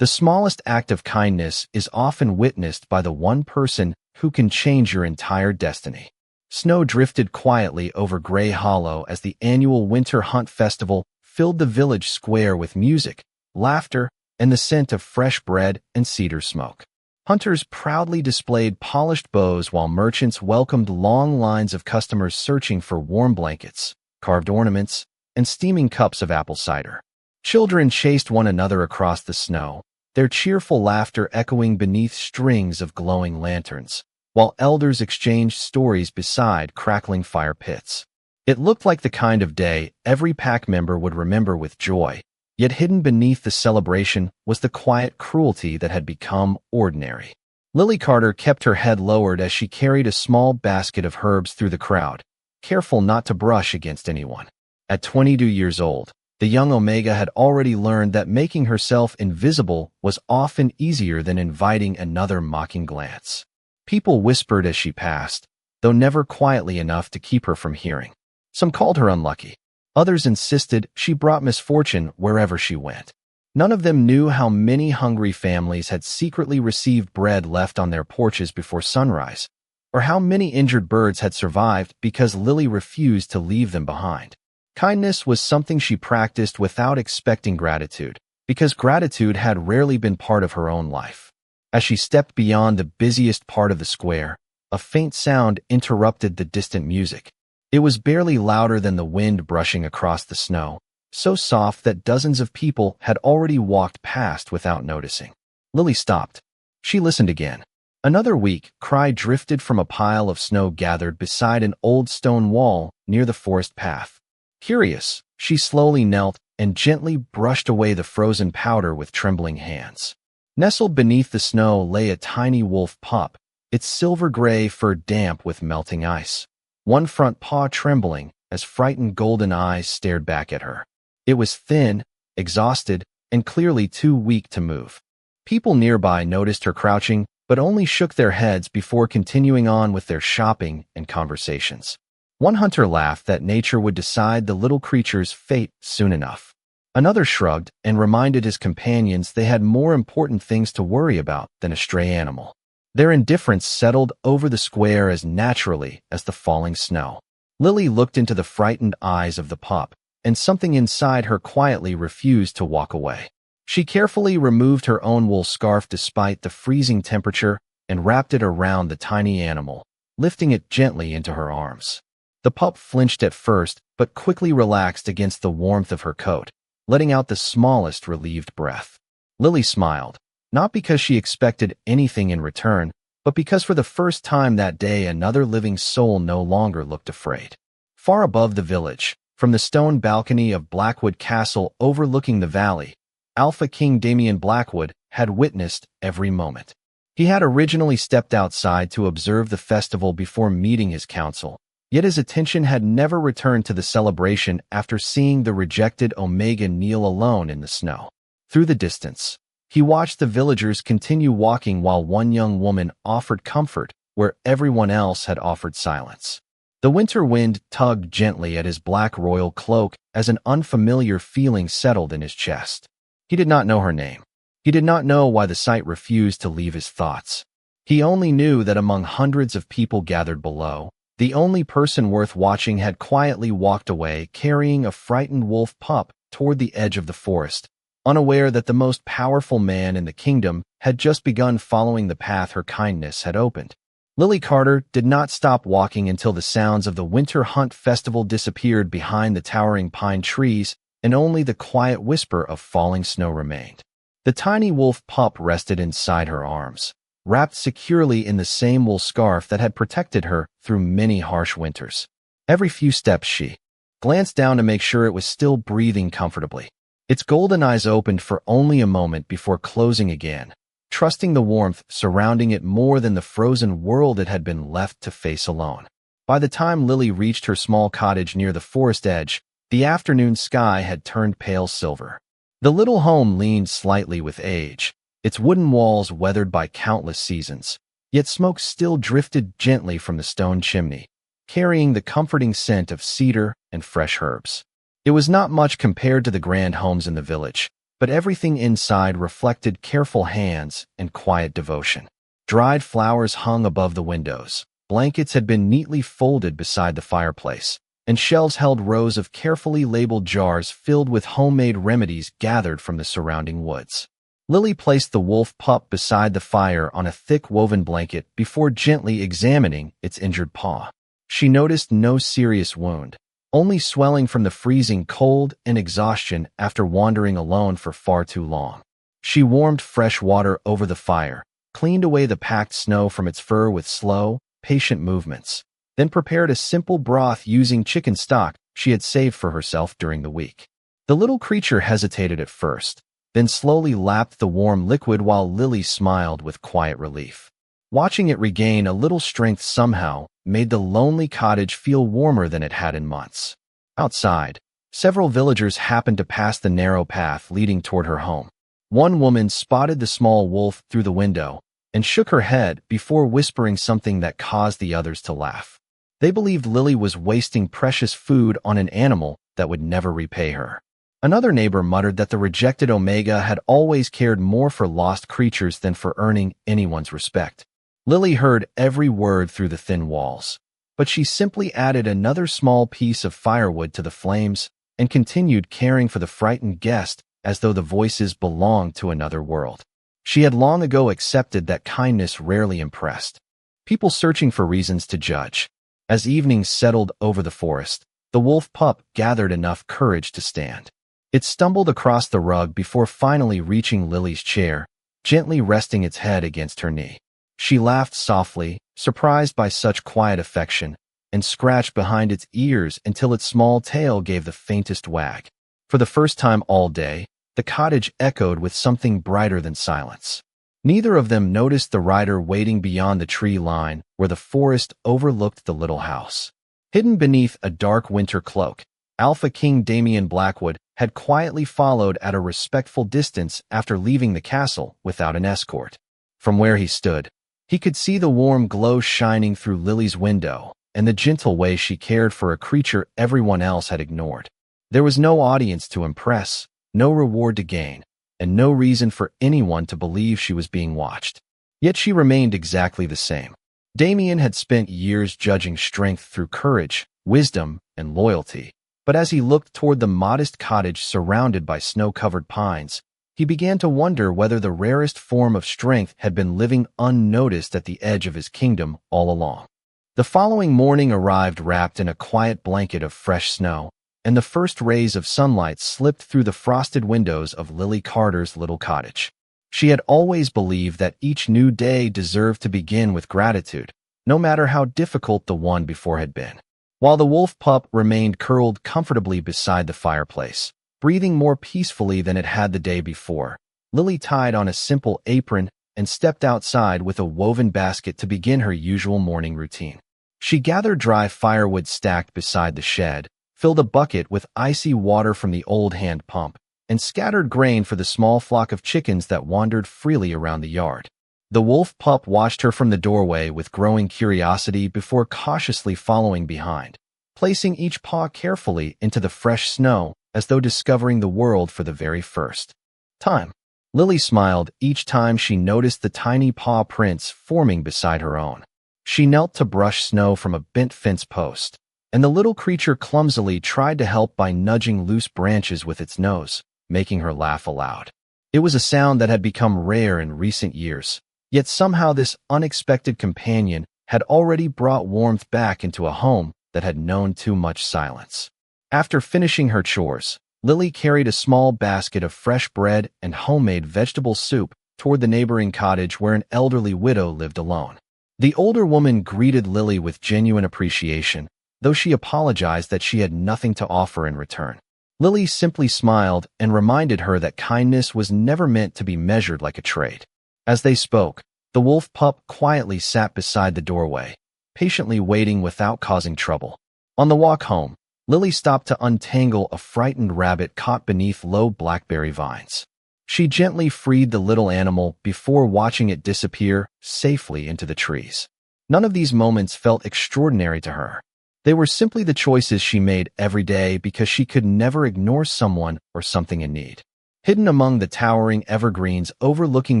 The smallest act of kindness is often witnessed by the one person who can change your entire destiny. Snow drifted quietly over Gray Hollow as the annual Winter Hunt Festival filled the village square with music, laughter, and the scent of fresh bread and cedar smoke. Hunters proudly displayed polished bows while merchants welcomed long lines of customers searching for warm blankets, carved ornaments, and steaming cups of apple cider. Children chased one another across the snow, their cheerful laughter echoing beneath strings of glowing lanterns, while elders exchanged stories beside crackling fire pits. It looked like the kind of day every pack member would remember with joy, yet hidden beneath the celebration was the quiet cruelty that had become ordinary. Lily Carter kept her head lowered as she carried a small basket of herbs through the crowd, careful not to brush against anyone. At 22 years old, the young Omega had already learned that making herself invisible was often easier than inviting another mocking glance. People whispered as she passed, though never quietly enough to keep her from hearing. Some called her unlucky. Others insisted she brought misfortune wherever she went. None of them knew how many hungry families had secretly received bread left on their porches before sunrise, or how many injured birds had survived because Lily refused to leave them behind. Kindness was something she practiced without expecting gratitude, because gratitude had rarely been part of her own life. As she stepped beyond the busiest part of the square, a faint sound interrupted the distant music. It was barely louder than the wind brushing across the snow, so soft that dozens of people had already walked past without noticing. Lily stopped. She listened again. Another weak cry drifted from a pile of snow gathered beside an old stone wall near the forest path. Curious, she slowly knelt and gently brushed away the frozen powder with trembling hands. Nestled beneath the snow lay a tiny wolf pup, its silver-gray fur damp with melting ice. One front paw trembling as frightened golden eyes stared back at her. It was thin, exhausted, and clearly too weak to move. People nearby noticed her crouching, but only shook their heads before continuing on with their shopping and conversations. One hunter laughed that nature would decide the little creature's fate soon enough. Another shrugged and reminded his companions they had more important things to worry about than a stray animal. Their indifference settled over the square as naturally as the falling snow. Lily looked into the frightened eyes of the pup, and something inside her quietly refused to walk away. She carefully removed her own wool scarf despite the freezing temperature and wrapped it around the tiny animal, lifting it gently into her arms. The pup flinched at first, but quickly relaxed against the warmth of her coat, letting out the smallest relieved breath. Lily smiled. Not because she expected anything in return, but because for the first time that day another living soul no longer looked afraid. Far above the village, from the stone balcony of Blackwood Castle overlooking the valley, Alpha King Damian Blackwood had witnessed every moment. He had originally stepped outside to observe the festival before meeting his council, yet his attention had never returned to the celebration after seeing the rejected Omega kneel alone in the snow. Through the distance, he watched the villagers continue walking while one young woman offered comfort where everyone else had offered silence. The winter wind tugged gently at his black royal cloak as an unfamiliar feeling settled in his chest. He did not know her name. He did not know why the sight refused to leave his thoughts. He only knew that among hundreds of people gathered below, the only person worth watching had quietly walked away carrying a frightened wolf pup toward the edge of the forest, unaware that the most powerful man in the kingdom had just begun following the path her kindness had opened. Lily Carter did not stop walking until the sounds of the Winter Hunt Festival disappeared behind the towering pine trees and only the quiet whisper of falling snow remained. The tiny wolf pup rested inside her arms, wrapped securely in the same wool scarf that had protected her through many harsh winters. Every few steps she glanced down to make sure it was still breathing comfortably. Its golden eyes opened for only a moment before closing again, trusting the warmth surrounding it more than the frozen world it had been left to face alone. By the time Lily reached her small cottage near the forest edge, the afternoon sky had turned pale silver. The little home leaned slightly with age, its wooden walls weathered by countless seasons, yet smoke still drifted gently from the stone chimney, carrying the comforting scent of cedar and fresh herbs. It was not much compared to the grand homes in the village, but everything inside reflected careful hands and quiet devotion. Dried flowers hung above the windows. Blankets had been neatly folded beside the fireplace, and shelves held rows of carefully labeled jars filled with homemade remedies gathered from the surrounding woods. Lily placed the wolf pup beside the fire on a thick woven blanket before gently examining its injured paw. She noticed no serious wound, only swelling from the freezing cold and exhaustion after wandering alone for far too long. She warmed fresh water over the fire, cleaned away the packed snow from its fur with slow, patient movements, then prepared a simple broth using chicken stock she had saved for herself during the week. The little creature hesitated at first, then slowly lapped the warm liquid while Lily smiled with quiet relief. Watching it regain a little strength somehow made the lonely cottage feel warmer than it had in months. Outside, several villagers happened to pass the narrow path leading toward her home. One woman spotted the small wolf through the window and shook her head before whispering something that caused the others to laugh. They believed Lily was wasting precious food on an animal that would never repay her. Another neighbor muttered that the rejected Omega had always cared more for lost creatures than for earning anyone's respect. Lily heard every word through the thin walls, but she simply added another small piece of firewood to the flames and continued caring for the frightened guest as though the voices belonged to another world. She had long ago accepted that kindness rarely impressed people searching for reasons to judge. As evening settled over the forest, the wolf pup gathered enough courage to stand. It stumbled across the rug before finally reaching Lily's chair, gently resting its head against her knee. She laughed softly, surprised by such quiet affection, and scratched behind its ears until its small tail gave the faintest wag. For the first time all day, the cottage echoed with something brighter than silence. Neither of them noticed the rider waiting beyond the tree line where the forest overlooked the little house. Hidden beneath a dark winter cloak, Alpha King Damian Blackwood had quietly followed at a respectful distance after leaving the castle without an escort. From where he stood, he could see the warm glow shining through Lily's window and the gentle way she cared for a creature everyone else had ignored. There was no audience to impress, no reward to gain, and no reason for anyone to believe she was being watched. Yet she remained exactly the same. Damien had spent years judging strength through courage, wisdom, and loyalty, but as he looked toward the modest cottage surrounded by snow-covered pines, he began to wonder whether the rarest form of strength had been living unnoticed at the edge of his kingdom all along. The following morning arrived wrapped in a quiet blanket of fresh snow, and the first rays of sunlight slipped through the frosted windows of Lily Carter's little cottage. She had always believed that each new day deserved to begin with gratitude, no matter how difficult the one before had been. While the wolf pup remained curled comfortably beside the fireplace, breathing more peacefully than it had the day before, Lily tied on a simple apron and stepped outside with a woven basket to begin her usual morning routine. She gathered dry firewood stacked beside the shed, filled a bucket with icy water from the old hand pump, and scattered grain for the small flock of chickens that wandered freely around the yard. The wolf pup watched her from the doorway with growing curiosity before cautiously following behind, placing each paw carefully into the fresh snow as though discovering the world for the very first time. Lily smiled each time she noticed the tiny paw prints forming beside her own. She knelt to brush snow from a bent fence post, and the little creature clumsily tried to help by nudging loose branches with its nose, making her laugh aloud. It was a sound that had become rare in recent years, yet somehow this unexpected companion had already brought warmth back into a home that had known too much silence. After finishing her chores, Lily carried a small basket of fresh bread and homemade vegetable soup toward the neighboring cottage where an elderly widow lived alone. The older woman greeted Lily with genuine appreciation, though she apologized that she had nothing to offer in return. Lily simply smiled and reminded her that kindness was never meant to be measured like a trade. As they spoke, the wolf pup quietly sat beside the doorway, patiently waiting without causing trouble. On the walk home, Lily stopped to untangle a frightened rabbit caught beneath low blackberry vines. She gently freed the little animal before watching it disappear safely into the trees. None of these moments felt extraordinary to her. They were simply the choices she made every day because she could never ignore someone or something in need. Hidden among the towering evergreens overlooking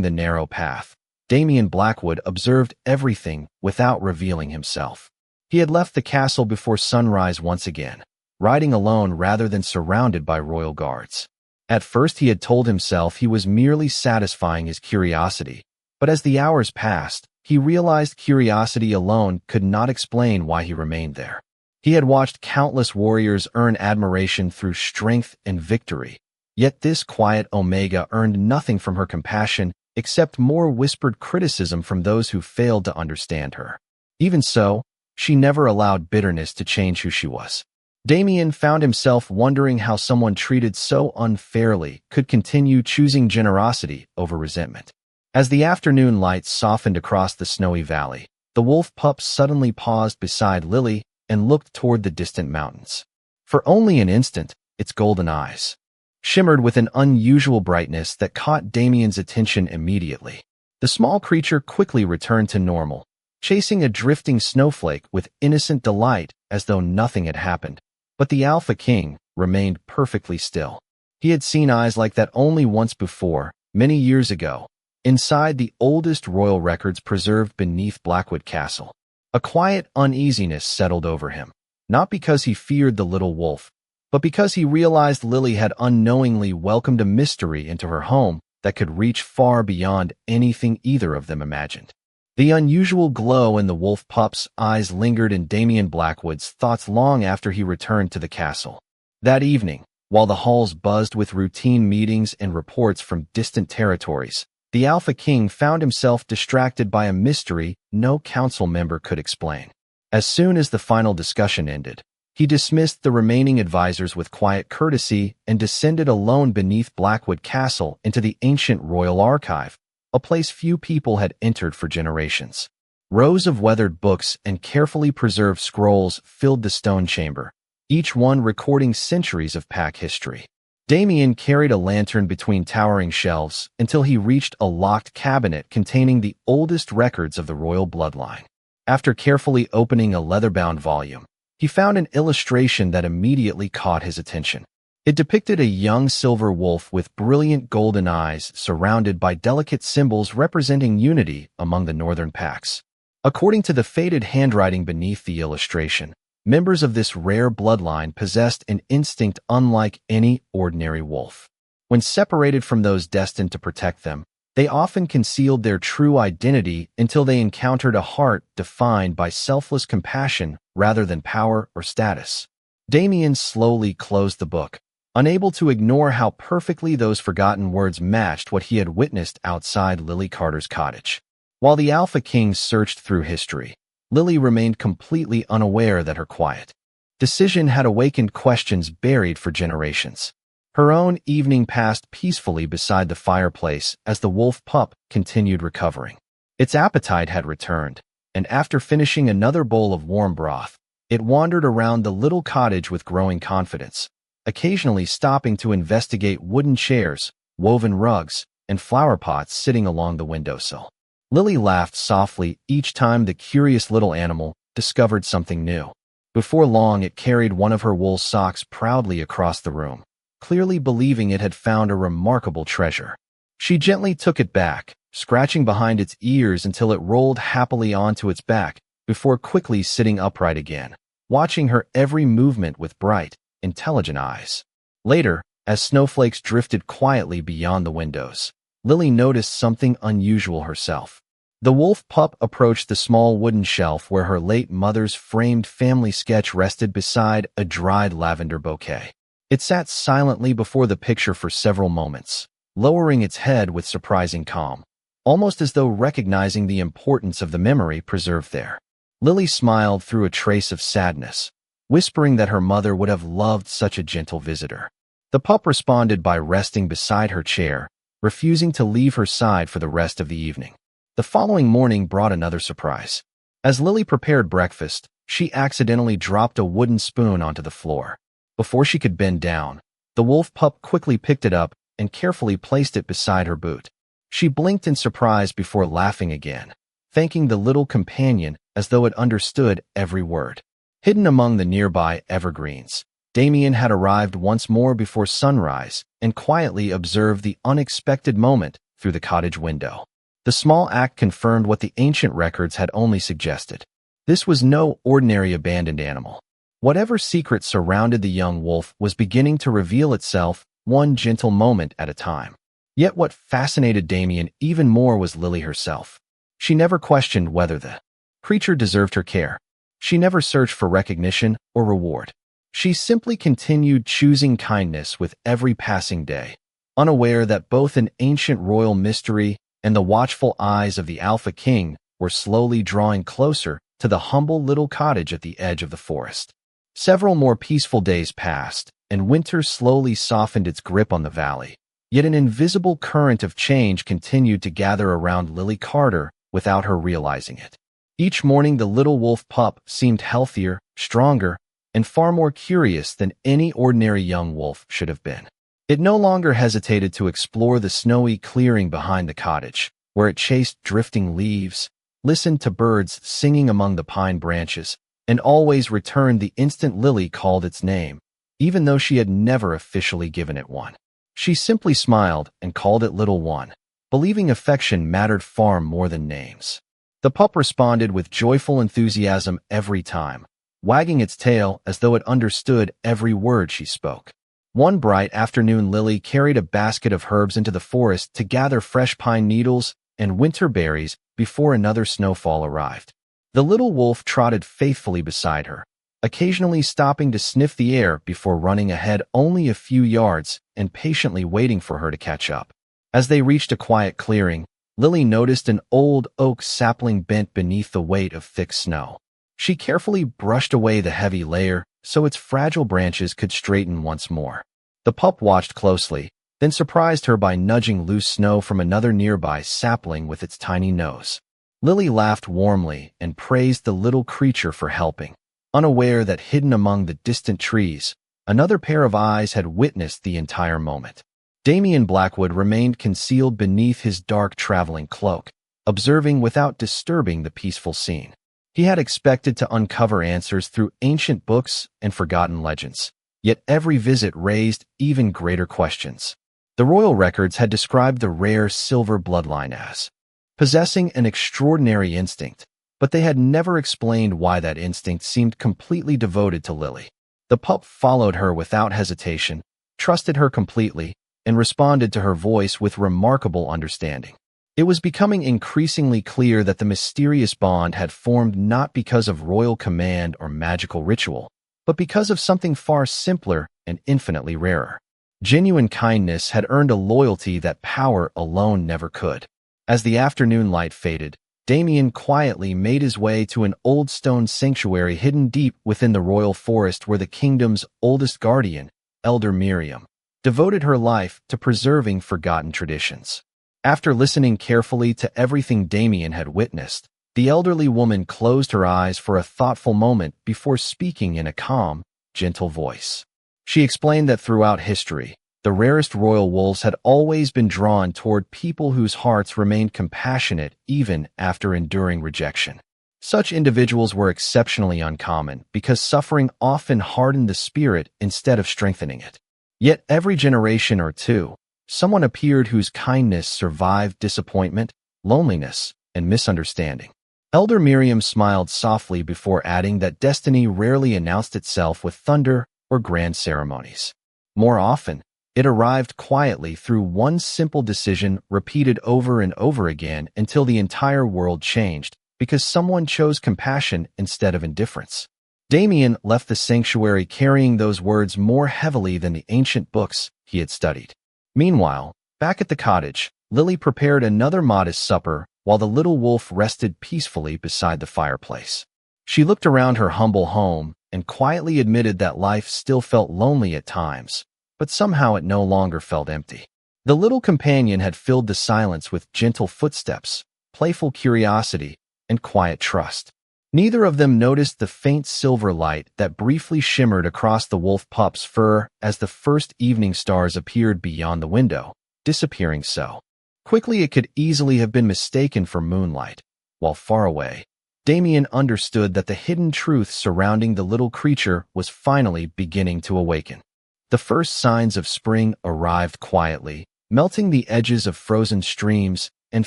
the narrow path, Damian Blackwood observed everything without revealing himself. He had left the castle before sunrise once again, riding alone rather than surrounded by royal guards. At first he had told himself he was merely satisfying his curiosity, but as the hours passed, he realized curiosity alone could not explain why he remained there. He had watched countless warriors earn admiration through strength and victory, yet this quiet Omega earned nothing from her compassion except more whispered criticism from those who failed to understand her. Even so, she never allowed bitterness to change who she was. Damian found himself wondering how someone treated so unfairly could continue choosing generosity over resentment. As the afternoon light softened across the snowy valley, the wolf pup suddenly paused beside Lily and looked toward the distant mountains. For only an instant, its golden eyes shimmered with an unusual brightness that caught Damian's attention immediately. The small creature quickly returned to normal, chasing a drifting snowflake with innocent delight as though nothing had happened. But the Alpha King remained perfectly still. He had seen eyes like that only once before, many years ago, inside the oldest royal records preserved beneath Blackwood Castle. A quiet uneasiness settled over him, not because he feared the little wolf, but because he realized Lily had unknowingly welcomed a mystery into her home that could reach far beyond anything either of them imagined. The unusual glow in the wolf pup's eyes lingered in Damian Blackwood's thoughts long after he returned to the castle. That evening, while the halls buzzed with routine meetings and reports from distant territories, the Alpha King found himself distracted by a mystery no council member could explain. As soon as the final discussion ended, he dismissed the remaining advisors with quiet courtesy and descended alone beneath Blackwood Castle into the ancient royal archive, a place few people had entered for generations. Rows of weathered books and carefully preserved scrolls filled the stone chamber, each one recording centuries of pack history. Damian carried a lantern between towering shelves until he reached a locked cabinet containing the oldest records of the royal bloodline. After carefully opening a leather-bound volume, he found an illustration that immediately caught his attention. It depicted a young silver wolf with brilliant golden eyes surrounded by delicate symbols representing unity among the northern packs. According to the faded handwriting beneath the illustration, members of this rare bloodline possessed an instinct unlike any ordinary wolf. When separated from those destined to protect them, they often concealed their true identity until they encountered a heart defined by selfless compassion rather than power or status. Damian slowly closed the book, unable to ignore how perfectly those forgotten words matched what he had witnessed outside Lily Carter's cottage. While the Alpha King searched through history, Lily remained completely unaware that her quiet decision had awakened questions buried for generations. Her own evening passed peacefully beside the fireplace as the wolf pup continued recovering. Its appetite had returned, and after finishing another bowl of warm broth, it wandered around the little cottage with growing confidence, occasionally stopping to investigate wooden chairs, woven rugs, and flower pots sitting along the windowsill. Lily laughed softly each time the curious little animal discovered something new. Before long, it carried one of her wool socks proudly across the room, clearly believing it had found a remarkable treasure. She gently took it back, scratching behind its ears until it rolled happily onto its back, before quickly sitting upright again, watching her every movement with bright, intelligent eyes. Later, as snowflakes drifted quietly beyond the windows, Lily noticed something unusual herself. The wolf pup approached the small wooden shelf where her late mother's framed family sketch rested beside a dried lavender bouquet. It sat silently before the picture for several moments, lowering its head with surprising calm, almost as though recognizing the importance of the memory preserved there. Lily smiled through a trace of sadness, whispering that her mother would have loved such a gentle visitor. The pup responded by resting beside her chair, refusing to leave her side for the rest of the evening. The following morning brought another surprise. As Lily prepared breakfast, she accidentally dropped a wooden spoon onto the floor. Before she could bend down, the wolf pup quickly picked it up and carefully placed it beside her boot. She blinked in surprise before laughing again, thanking the little companion as though it understood every word. Hidden among the nearby evergreens, Damien had arrived once more before sunrise and quietly observed the unexpected moment through the cottage window. The small act confirmed what the ancient records had only suggested. This was no ordinary abandoned animal. Whatever secret surrounded the young wolf was beginning to reveal itself one gentle moment at a time. Yet what fascinated Damien even more was Lily herself. She never questioned whether the creature deserved her care. She never searched for recognition or reward. She simply continued choosing kindness with every passing day, unaware that both an ancient royal mystery and the watchful eyes of the Alpha King were slowly drawing closer to the humble little cottage at the edge of the forest. Several more peaceful days passed, and winter slowly softened its grip on the valley. Yet an invisible current of change continued to gather around Lily Carter without her realizing it. Each morning the little wolf pup seemed healthier, stronger, and far more curious than any ordinary young wolf should have been. It no longer hesitated to explore the snowy clearing behind the cottage, where it chased drifting leaves, listened to birds singing among the pine branches, and always returned the instant Lily called its name, even though she had never officially given it one. She simply smiled and called it Little One, believing affection mattered far more than names. The pup responded with joyful enthusiasm every time, wagging its tail as though it understood every word she spoke. One bright afternoon, Lily carried a basket of herbs into the forest to gather fresh pine needles and winter berries before another snowfall arrived. The little wolf trotted faithfully beside her, occasionally stopping to sniff the air before running ahead only a few yards and patiently waiting for her to catch up. As they reached a quiet clearing, Lily noticed an old oak sapling bent beneath the weight of thick snow. She carefully brushed away the heavy layer so its fragile branches could straighten once more. The pup watched closely, then surprised her by nudging loose snow from another nearby sapling with its tiny nose. Lily laughed warmly and praised the little creature for helping, unaware that hidden among the distant trees, another pair of eyes had witnessed the entire moment. Damien Blackwood remained concealed beneath his dark traveling cloak, observing without disturbing the peaceful scene. He had expected to uncover answers through ancient books and forgotten legends, yet every visit raised even greater questions. The royal records had described the rare silver bloodline as possessing an extraordinary instinct, but they had never explained why that instinct seemed completely devoted to Lily. The pup followed her without hesitation, trusted her completely, and responded to her voice with remarkable understanding. It was becoming increasingly clear that the mysterious bond had formed not because of royal command or magical ritual, but because of something far simpler and infinitely rarer. Genuine kindness had earned a loyalty that power alone never could. As the afternoon light faded, Damien quietly made his way to an old stone sanctuary hidden deep within the royal forest where the kingdom's oldest guardian, Elder Miriam, devoted her life to preserving forgotten traditions. After listening carefully to everything Damien had witnessed, the elderly woman closed her eyes for a thoughtful moment before speaking in a calm, gentle voice. She explained that throughout history, the rarest royal wolves had always been drawn toward people whose hearts remained compassionate even after enduring rejection. Such individuals were exceptionally uncommon because suffering often hardened the spirit instead of strengthening it. Yet every generation or two, someone appeared whose kindness survived disappointment, loneliness, and misunderstanding. Elder Miriam smiled softly before adding that destiny rarely announced itself with thunder or grand ceremonies. More often, it arrived quietly through one simple decision repeated over and over again until the entire world changed because someone chose compassion instead of indifference. Damien left the sanctuary carrying those words more heavily than the ancient books he had studied. Meanwhile, back at the cottage, Lily prepared another modest supper while the little wolf rested peacefully beside the fireplace. She looked around her humble home and quietly admitted that life still felt lonely at times, but somehow it no longer felt empty. The little companion had filled the silence with gentle footsteps, playful curiosity, and quiet trust. Neither of them noticed the faint silver light that briefly shimmered across the wolf pup's fur as the first evening stars appeared beyond the window, disappearing so quickly it could easily have been mistaken for moonlight, while far away, Damien understood that the hidden truth surrounding the little creature was finally beginning to awaken. The first signs of spring arrived quietly, melting the edges of frozen streams and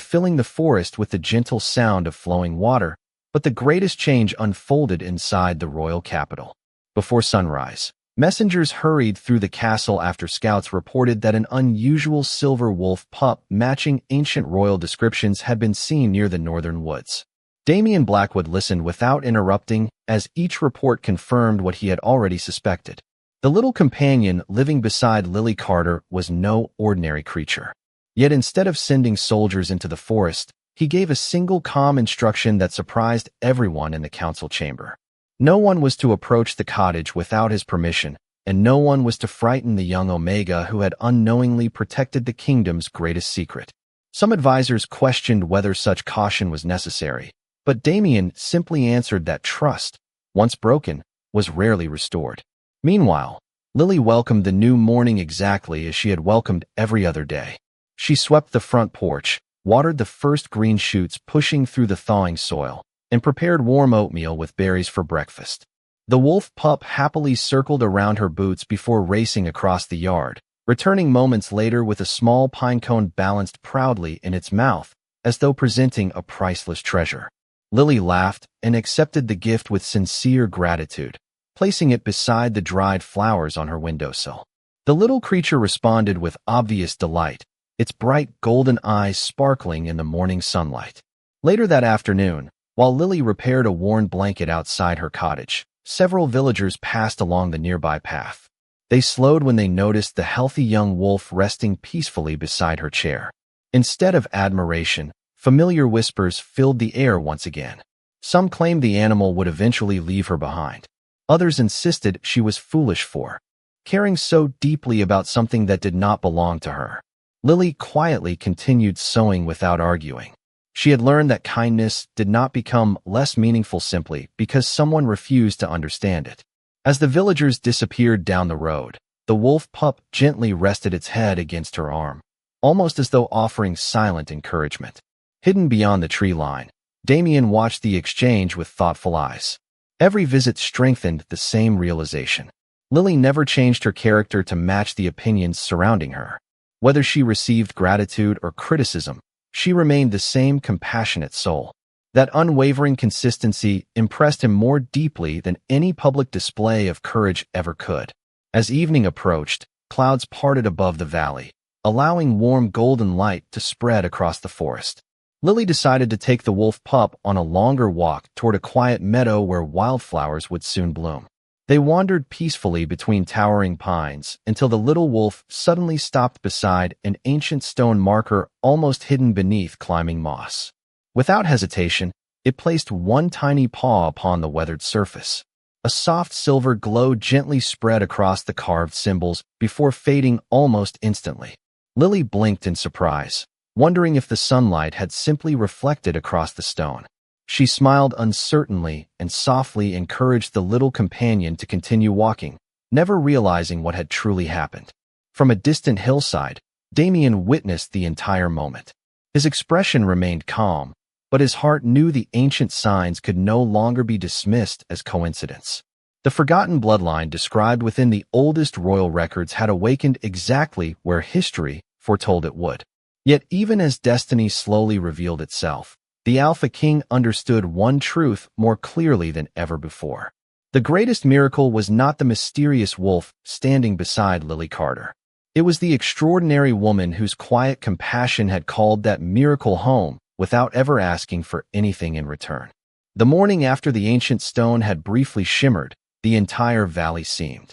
filling the forest with the gentle sound of flowing water, but the greatest change unfolded inside the royal capital. Before sunrise, messengers hurried through the castle after scouts reported that an unusual silver wolf pup matching ancient royal descriptions had been seen near the northern woods. Damien Blackwood listened without interrupting as each report confirmed what he had already suspected. The little companion living beside Lily Carter was no ordinary creature. Yet instead of sending soldiers into the forest, he gave a single calm instruction that surprised everyone in the council chamber. No one was to approach the cottage without his permission, and no one was to frighten the young Omega who had unknowingly protected the kingdom's greatest secret. Some advisors questioned whether such caution was necessary, but Damien simply answered that trust, once broken, was rarely restored. Meanwhile, Lily welcomed the new morning exactly as she had welcomed every other day. She swept the front porch, watered the first green shoots pushing through the thawing soil, and prepared warm oatmeal with berries for breakfast. The wolf pup happily circled around her boots before racing across the yard, returning moments later with a small pine cone balanced proudly in its mouth, as though presenting a priceless treasure. Lily laughed and accepted the gift with sincere gratitude, placing it beside the dried flowers on her windowsill. The little creature responded with obvious delight, its bright golden eyes sparkling in the morning sunlight. Later that afternoon, while Lily repaired a worn blanket outside her cottage, several villagers passed along the nearby path. They slowed when they noticed the healthy young wolf resting peacefully beside her chair. Instead of admiration, familiar whispers filled the air once again. Some claimed the animal would eventually leave her behind. Others insisted she was foolish for caring so deeply about something that did not belong to her. Lily quietly continued sewing without arguing. She had learned that kindness did not become less meaningful simply because someone refused to understand it. As the villagers disappeared down the road, the wolf pup gently rested its head against her arm, almost as though offering silent encouragement. Hidden beyond the tree line, Damien watched the exchange with thoughtful eyes. Every visit strengthened the same realization. Lily never changed her character to match the opinions surrounding her. Whether she received gratitude or criticism, she remained the same compassionate soul. That unwavering consistency impressed him more deeply than any public display of courage ever could. As evening approached, clouds parted above the valley, allowing warm golden light to spread across the forest. Lily decided to take the wolf pup on a longer walk toward a quiet meadow where wildflowers would soon bloom. They wandered peacefully between towering pines until the little wolf suddenly stopped beside an ancient stone marker almost hidden beneath climbing moss. Without hesitation, it placed one tiny paw upon the weathered surface. A soft silver glow gently spread across the carved symbols before fading almost instantly. Lily blinked in surprise, wondering if the sunlight had simply reflected across the stone. She smiled uncertainly and softly encouraged the little companion to continue walking, never realizing what had truly happened. From a distant hillside, Damien witnessed the entire moment. His expression remained calm, but his heart knew the ancient signs could no longer be dismissed as coincidence. The forgotten bloodline described within the oldest royal records had awakened exactly where history foretold it would. Yet even as destiny slowly revealed itself, the Alpha King understood one truth more clearly than ever before. The greatest miracle was not the mysterious wolf standing beside Lily Carter. It was the extraordinary woman whose quiet compassion had called that miracle home without ever asking for anything in return. The morning after the ancient stone had briefly shimmered, the entire valley seemed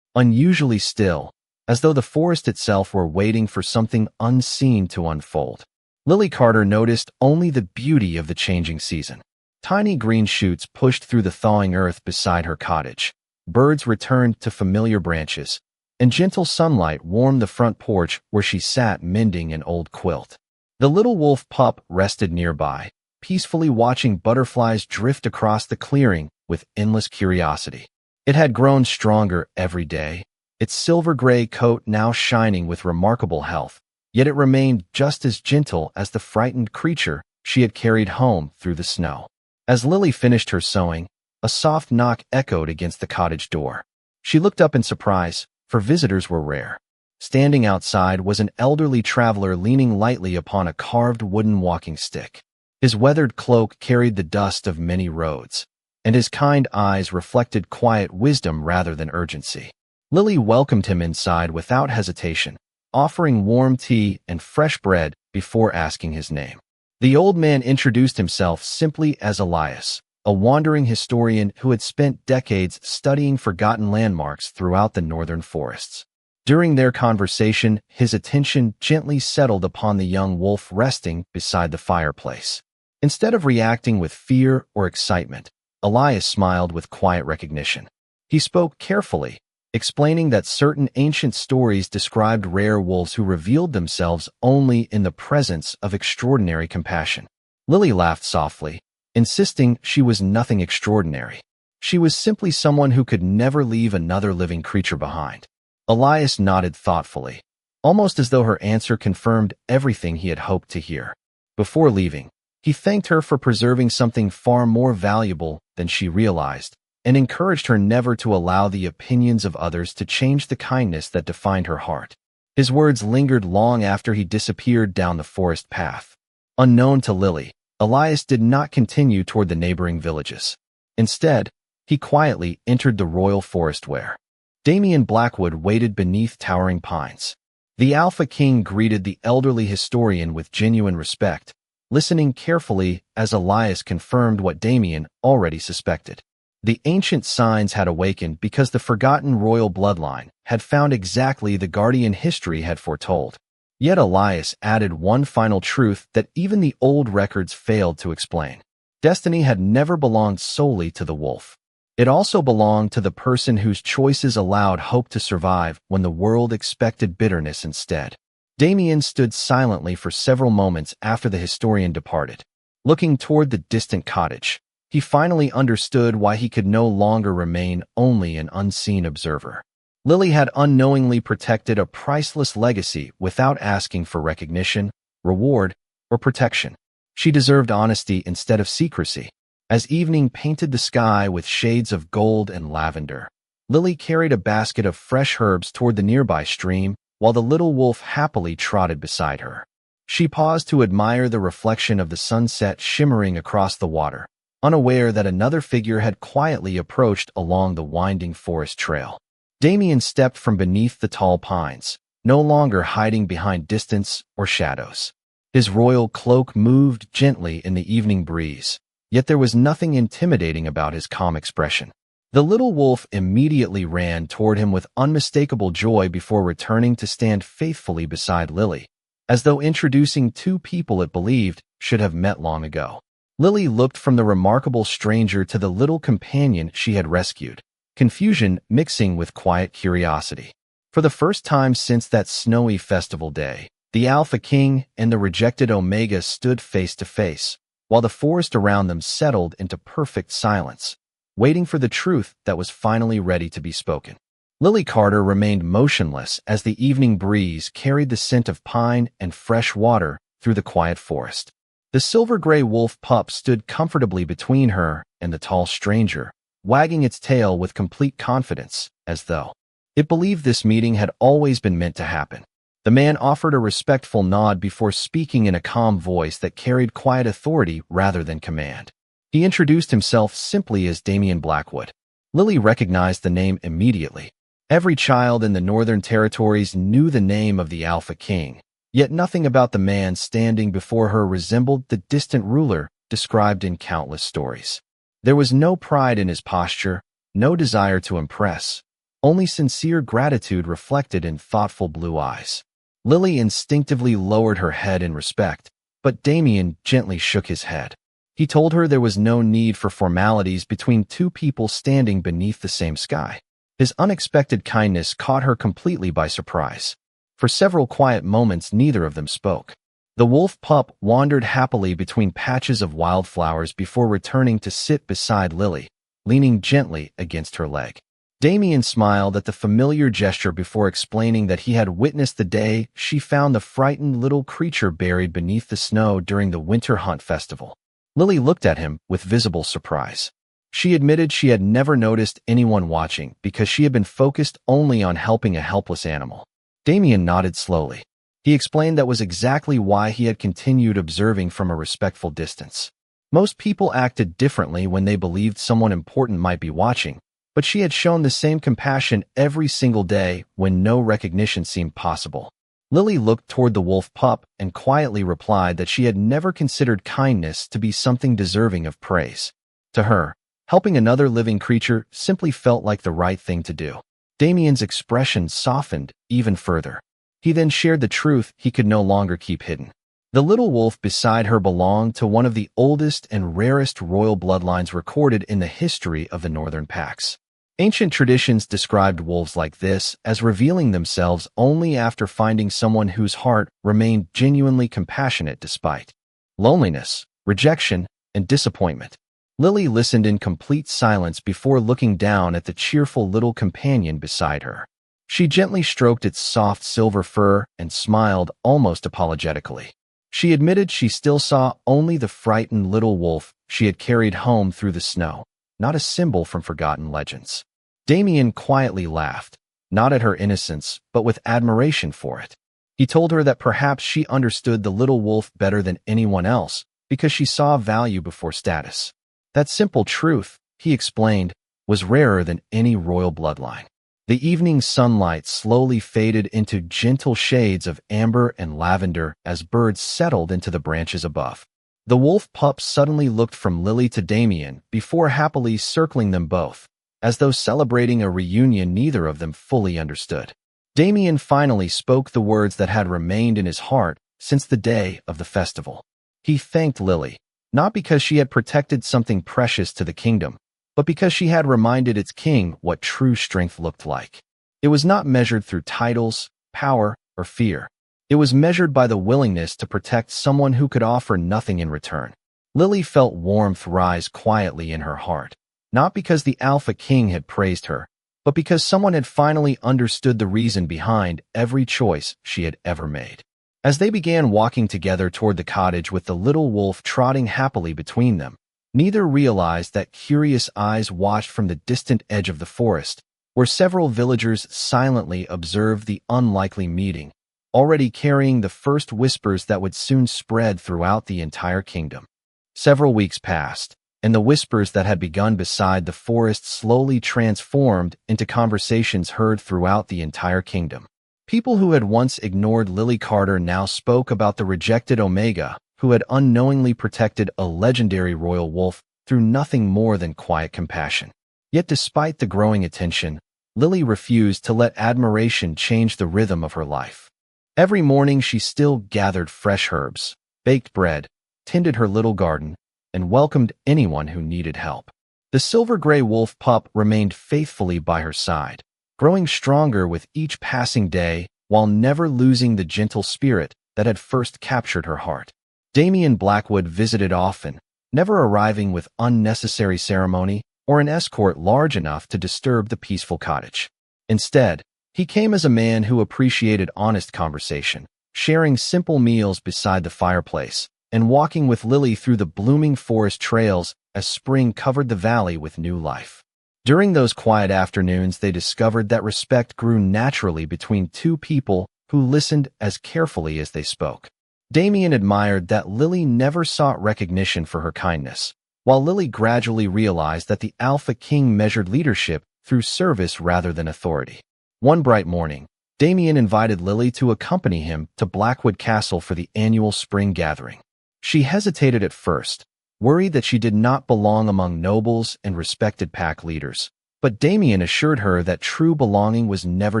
unusually still, as though the forest itself were waiting for something unseen to unfold. Lily Carter noticed only the beauty of the changing season. Tiny green shoots pushed through the thawing earth beside her cottage. Birds returned to familiar branches, and gentle sunlight warmed the front porch where she sat mending an old quilt. The little wolf pup rested nearby, peacefully watching butterflies drift across the clearing with endless curiosity. It had grown stronger every day, its silver-gray coat now shining with remarkable health, yet it remained just as gentle as the frightened creature she had carried home through the snow. As Lily finished her sewing, a soft knock echoed against the cottage door. She looked up in surprise, for visitors were rare. Standing outside was an elderly traveler leaning lightly upon a carved wooden walking stick. His weathered cloak carried the dust of many roads, and his kind eyes reflected quiet wisdom rather than urgency. Lily welcomed him inside without hesitation, offering warm tea and fresh bread before asking his name. The old man introduced himself simply as Elias, a wandering historian who had spent decades studying forgotten landmarks throughout the northern forests. During their conversation, his attention gently settled upon the young wolf resting beside the fireplace. Instead of reacting with fear or excitement, Elias smiled with quiet recognition. He spoke carefully, explaining that certain ancient stories described rare wolves who revealed themselves only in the presence of extraordinary compassion. Lily laughed softly, insisting she was nothing extraordinary. She was simply someone who could never leave another living creature behind. Elias nodded thoughtfully, almost as though her answer confirmed everything he had hoped to hear. Before leaving, he thanked her for preserving something far more valuable than she realized, and encouraged her never to allow the opinions of others to change the kindness that defined her heart. His words lingered long after he disappeared down the forest path. Unknown to Lily, Elias did not continue toward the neighboring villages. Instead, he quietly entered the royal forest where Damian Blackwood waited beneath towering pines. The Alpha King greeted the elderly historian with genuine respect, listening carefully as Elias confirmed what Damian already suspected. The ancient signs had awakened because the forgotten royal bloodline had found exactly the guardian history had foretold. Yet Elias added one final truth that even the old records failed to explain. Destiny had never belonged solely to the wolf. It also belonged to the person whose choices allowed hope to survive when the world expected bitterness instead. Damian stood silently for several moments after the historian departed. Looking toward the distant cottage, he finally understood why he could no longer remain only an unseen observer. Lily had unknowingly protected a priceless legacy without asking for recognition, reward, or protection. She deserved honesty instead of secrecy. As evening painted the sky with shades of gold and lavender, Lily carried a basket of fresh herbs toward the nearby stream, while the little wolf happily trotted beside her. She paused to admire the reflection of the sunset shimmering across the water, unaware that another figure had quietly approached along the winding forest trail. Damian stepped from beneath the tall pines, no longer hiding behind distance or shadows. His royal cloak moved gently in the evening breeze, yet there was nothing intimidating about his calm expression. The little wolf immediately ran toward him with unmistakable joy before returning to stand faithfully beside Lily, as though introducing two people it believed should have met long ago. Lily looked from the remarkable stranger to the little companion she had rescued, confusion mixing with quiet curiosity. For the first time since that snowy festival day, the Alpha King and the rejected Omega stood face to face, while the forest around them settled into perfect silence, waiting for the truth that was finally ready to be spoken. Lily Carter remained motionless as the evening breeze carried the scent of pine and fresh water through the quiet forest. The silver-gray wolf pup stood comfortably between her and the tall stranger, wagging its tail with complete confidence, as though it believed this meeting had always been meant to happen. The man offered a respectful nod before speaking in a calm voice that carried quiet authority rather than command. He introduced himself simply as Damian Blackwood. Lily recognized the name immediately. Every child in the Northern Territories knew the name of the Alpha King, yet nothing about the man standing before her resembled the distant ruler described in countless stories. There was no pride in his posture, no desire to impress, only sincere gratitude reflected in thoughtful blue eyes. Lily instinctively lowered her head in respect, but Damian gently shook his head. He told her there was no need for formalities between two people standing beneath the same sky. His unexpected kindness caught her completely by surprise. For several quiet moments, neither of them spoke. The wolf pup wandered happily between patches of wildflowers before returning to sit beside Lily, leaning gently against her leg. Damian smiled at the familiar gesture before explaining that he had witnessed the day she found the frightened little creature buried beneath the snow during the winter hunt festival. Lily looked at him with visible surprise. She admitted she had never noticed anyone watching because she had been focused only on helping a helpless animal. Damien nodded slowly. He explained that was exactly why he had continued observing from a respectful distance. Most people acted differently when they believed someone important might be watching, but she had shown the same compassion every single day when no recognition seemed possible. Lily looked toward the wolf pup and quietly replied that she had never considered kindness to be something deserving of praise. To her, helping another living creature simply felt like the right thing to do. Damien's expression softened even further. He then shared the truth he could no longer keep hidden. The little wolf beside her belonged to one of the oldest and rarest royal bloodlines recorded in the history of the northern packs. Ancient traditions described wolves like this as revealing themselves only after finding someone whose heart remained genuinely compassionate despite loneliness, rejection, and disappointment. Lily listened in complete silence before looking down at the cheerful little companion beside her. She gently stroked its soft silver fur and smiled almost apologetically. She admitted she still saw only the frightened little wolf she had carried home through the snow, not a symbol from forgotten legends. Damien quietly laughed, not at her innocence, but with admiration for it. He told her that perhaps she understood the little wolf better than anyone else because she saw value before status. That simple truth, he explained, was rarer than any royal bloodline. The evening sunlight slowly faded into gentle shades of amber and lavender as birds settled into the branches above. The wolf pup suddenly looked from Lily to Damien before happily circling them both, as though celebrating a reunion neither of them fully understood. Damien finally spoke the words that had remained in his heart since the day of the festival. He thanked Lily, not because she had protected something precious to the kingdom, but because she had reminded its king what true strength looked like. It was not measured through titles, power, or fear. It was measured by the willingness to protect someone who could offer nothing in return. Lily felt warmth rise quietly in her heart, not because the Alpha King had praised her, but because someone had finally understood the reason behind every choice she had ever made. As they began walking together toward the cottage with the little wolf trotting happily between them, neither realized that curious eyes watched from the distant edge of the forest, where several villagers silently observed the unlikely meeting, already carrying the first whispers that would soon spread throughout the entire kingdom. Several weeks passed, and the whispers that had begun beside the forest slowly transformed into conversations heard throughout the entire kingdom. People who had once ignored Lily Carter now spoke about the rejected Omega, who had unknowingly protected a legendary royal wolf through nothing more than quiet compassion. Yet despite the growing attention, Lily refused to let admiration change the rhythm of her life. Every morning she still gathered fresh herbs, baked bread, tended her little garden, and welcomed anyone who needed help. The silver-gray wolf pup remained faithfully by her side, growing stronger with each passing day while never losing the gentle spirit that had first captured her heart. Damien Blackwood visited often, never arriving with unnecessary ceremony or an escort large enough to disturb the peaceful cottage. Instead, he came as a man who appreciated honest conversation, sharing simple meals beside the fireplace, and walking with Lily through the blooming forest trails as spring covered the valley with new life. During those quiet afternoons, they discovered that respect grew naturally between two people who listened as carefully as they spoke. Damien admired that Lily never sought recognition for her kindness, while Lily gradually realized that the Alpha King measured leadership through service rather than authority. One bright morning, Damien invited Lily to accompany him to Blackwood Castle for the annual spring gathering. She hesitated at first, worried that she did not belong among nobles and respected pack leaders, but Damien assured her that true belonging was never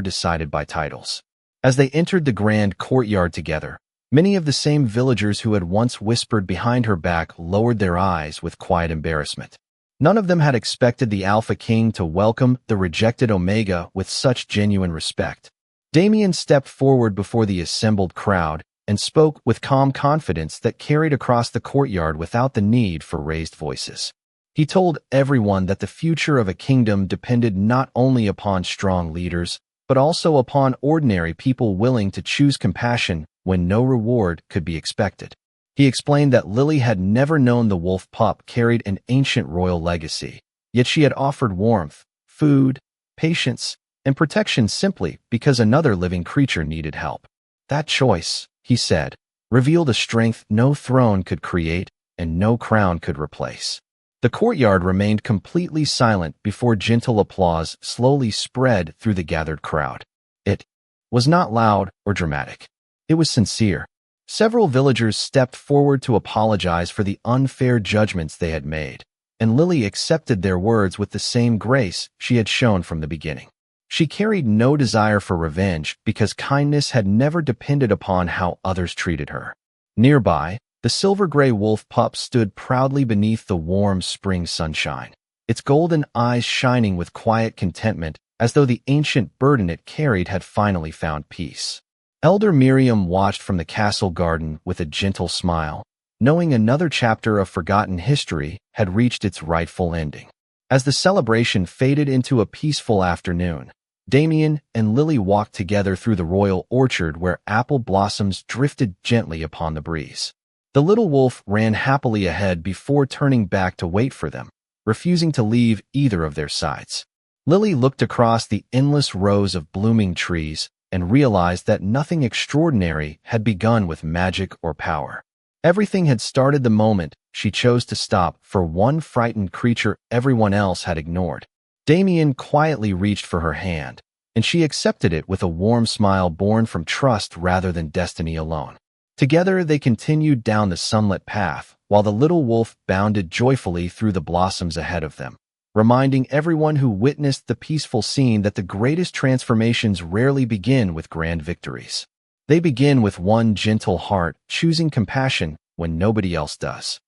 decided by titles. As they entered the grand courtyard together, many of the same villagers who had once whispered behind her back lowered their eyes with quiet embarrassment. None of them had expected the Alpha King to welcome the rejected Omega with such genuine respect. Damien stepped forward before the assembled crowd and spoke with calm confidence that carried across the courtyard without the need for raised voices. He told everyone that the future of a kingdom depended not only upon strong leaders, but also upon ordinary people willing to choose compassion when no reward could be expected. He explained that Lily had never known the wolf pup carried an ancient royal legacy, yet she had offered warmth, food, patience, and protection simply because another living creature needed help. That choice, he said, revealed a strength no throne could create and no crown could replace. The courtyard remained completely silent before gentle applause slowly spread through the gathered crowd. It was not loud or dramatic. It was sincere. Several villagers stepped forward to apologize for the unfair judgments they had made, and Lily accepted their words with the same grace she had shown from the beginning. She carried no desire for revenge because kindness had never depended upon how others treated her. Nearby, the silver-gray wolf pup stood proudly beneath the warm spring sunshine, its golden eyes shining with quiet contentment as though the ancient burden it carried had finally found peace. Elder Miriam watched from the castle garden with a gentle smile, knowing another chapter of forgotten history had reached its rightful ending. As the celebration faded into a peaceful afternoon, Damien and Lily walked together through the royal orchard where apple blossoms drifted gently upon the breeze. The little wolf ran happily ahead before turning back to wait for them, refusing to leave either of their sides. Lily looked across the endless rows of blooming trees and realized that nothing extraordinary had begun with magic or power. Everything had started the moment she chose to stop for one frightened creature everyone else had ignored. Damien quietly reached for her hand, and she accepted it with a warm smile born from trust rather than destiny alone. Together they continued down the sunlit path, while the little wolf bounded joyfully through the blossoms ahead of them, reminding everyone who witnessed the peaceful scene that the greatest transformations rarely begin with grand victories. They begin with one gentle heart choosing compassion when nobody else does.